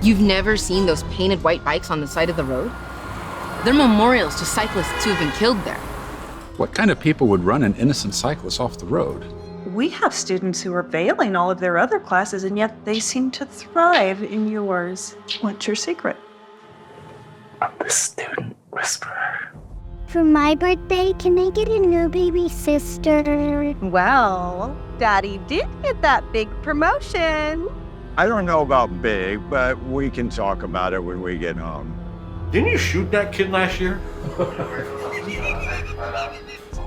You've never seen those painted white bikes on the side of the road? They're memorials to cyclists who have been killed there. What kind of people would run an innocent cyclist off the road? We have students who are failing all of their other classes, and yet they seem to thrive in yours. What's your secret? I'm the student whisperer. For my birthday, can I get a new baby sister? Well, Daddy did get that big promotion. I don't know about big, but we can talk about it when we get home. Didn't you shoot that kid last year?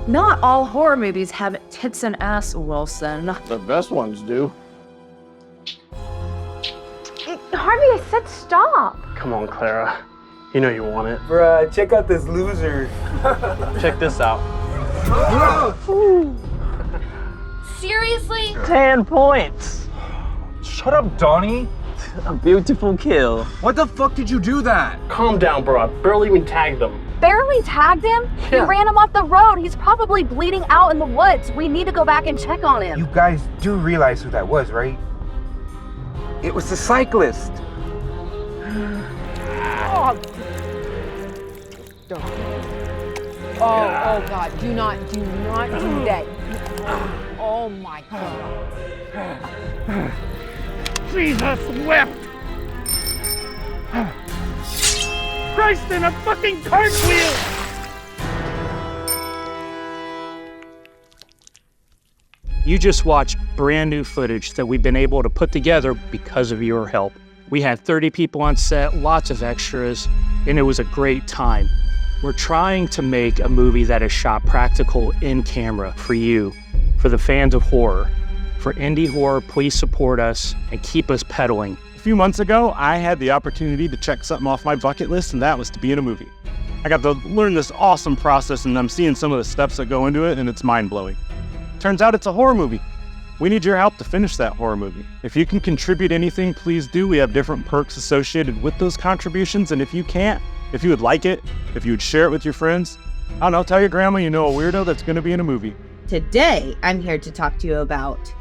Not all horror movies have tits and ass, Wilson. The best ones do. Harvey, I said stop. Come on, Clara. You know you want it. Bruh, check out this loser. Check this out. Seriously? 10 points. Shut up, Donnie. A beautiful kill. What the fuck did you do that? Calm down, bro. I barely even tagged them. Barely tagged him? Yeah. You ran him off the road. He's probably bleeding out in the woods. We need to go back and check on him. You guys do realize who that was, right? It was the cyclist. Oh, oh God, do not do that. Oh my God. Jesus wept! Christ in a fucking cartwheel! You just watched brand new footage that we've been able to put together because of your help. We had 30 people on set, lots of extras, and it was a great time. We're trying to make a movie that is shot practical in camera for you, for the fans of horror. For indie horror, please support us and keep us pedaling. A few months ago, I had the opportunity to check something off my bucket list, and that was to be in a movie. I got to learn this awesome process, and I'm seeing some of the steps that go into it, and it's mind-blowing. Turns out it's a horror movie. We need your help to finish that horror movie. If you can contribute anything, please do. We have different perks associated with those contributions, and if you can't, if you would like it, if you would share it with your friends, I don't know, tell your grandma you know a weirdo that's going to be in a movie. Today, I'm here to talk to you about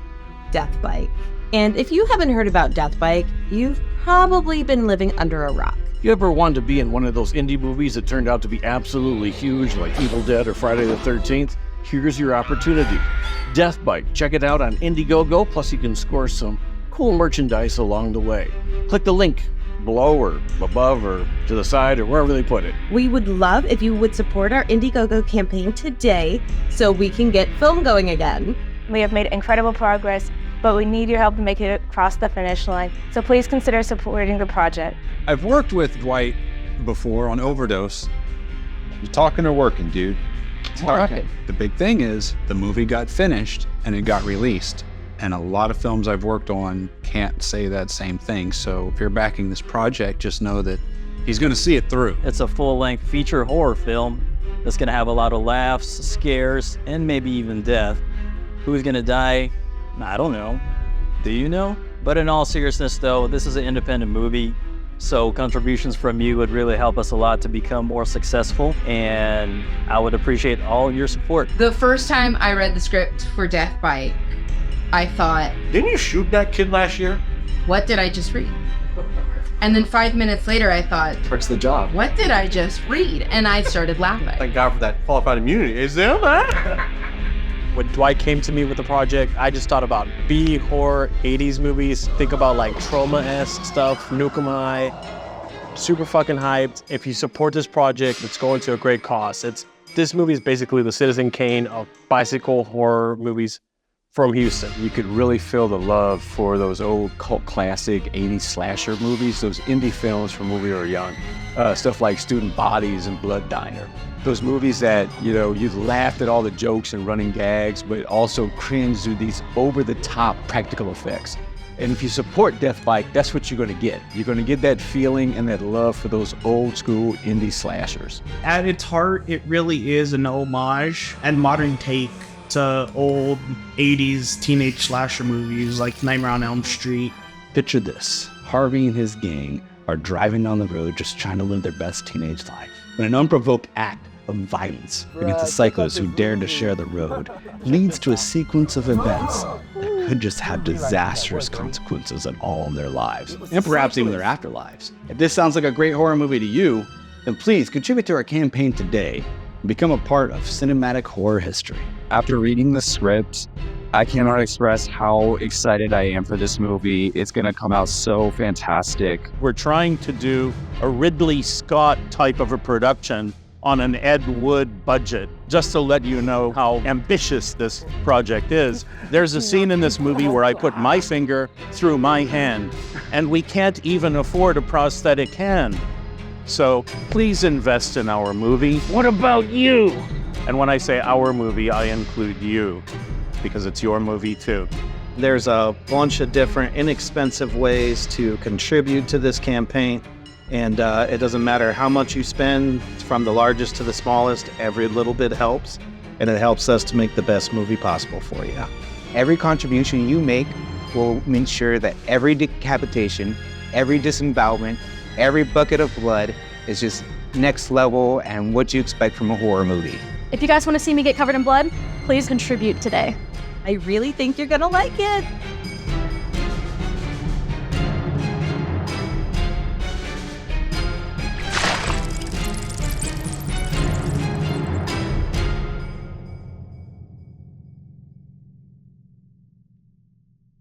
Death Bike. And if you haven't heard about Death Bike, you've probably been living under a rock. You ever wanted to be in one of those indie movies that turned out to be absolutely huge, like Evil Dead or Friday the 13th? Here's your opportunity. Death Bike. Check it out on IndieGoGo, plus you can score some cool merchandise along the way. Click the link below or above or to the side or wherever they put it. We would love if you would support our IndieGoGo campaign today so we can get film going again. We have made incredible progress, but we need your help to make it across the finish line. So please consider supporting the project. I've worked with Dwight before on Overdose. You talking or working, dude? All right. The big thing is the movie got finished and it got released. And a lot of films I've worked on can't say that same thing. So if you're backing this project, just know that he's going to see it through. It's a full-length feature horror film that's going to have a lot of laughs, scares, and maybe even death. Who's going to die? I don't know. Do you know? But in all seriousness, though, this is an independent movie. So contributions from you would really help us a lot to become more successful, and I would appreciate all your support. The first time I read the script for Death Bike, I thought, Didn't you shoot that kid last year? what did I just read? And then 5 minutes later, I thought, What's the job? what did I just read? And I started laughing. Thank God for that qualified immunity. Is there that? When Dwight came to me with the project, I just thought about B horror 80s movies. Think about like Trauma-esque stuff, Nukem High. Super fucking hyped. If you support this project, it's going to a great cause. This movie is basically the Citizen Kane of bicycle horror movies from Houston. You could really feel the love for those old cult classic 80s slasher movies, those indie films from when we were young. Stuff like Student Bodies and Blood Diner. Those movies that, you laughed at all the jokes and running gags, but also cringed with these over-the-top practical effects. And if you support Death Bike, that's what you're gonna get. You're gonna get that feeling and that love for those old school indie slashers. At its heart, it really is an homage and modern take to old 80s teenage slasher movies like Nightmare on Elm Street. Picture this. Harvey and his gang are driving down the road just trying to live their best teenage life, when an unprovoked act of violence against the cyclists who dared to share the road leads to a sequence of events that could just have disastrous consequences in all of their lives, and perhaps even their afterlives. If this sounds like a great horror movie to you, then please contribute to our campaign today and become a part of cinematic horror history. After reading the script, I cannot express how excited I am for this movie. It's going to come out so fantastic. We're trying to do a Ridley Scott type of a production on an Ed Wood budget. Just to let you know how ambitious this project is, there's a scene in this movie where I put my finger through my hand, and we can't even afford a prosthetic hand. So please invest in our movie. What about you? And when I say our movie, I include you, because it's your movie too. There's a bunch of different inexpensive ways to contribute to this campaign. And it doesn't matter how much you spend, from the largest to the smallest, every little bit helps. And it helps us to make the best movie possible for you. Every contribution you make will ensure that every decapitation, every disembowelment, every bucket of blood is just next level and what you expect from a horror movie. If you guys want to see me get covered in blood, please contribute today. I really think you're gonna like it.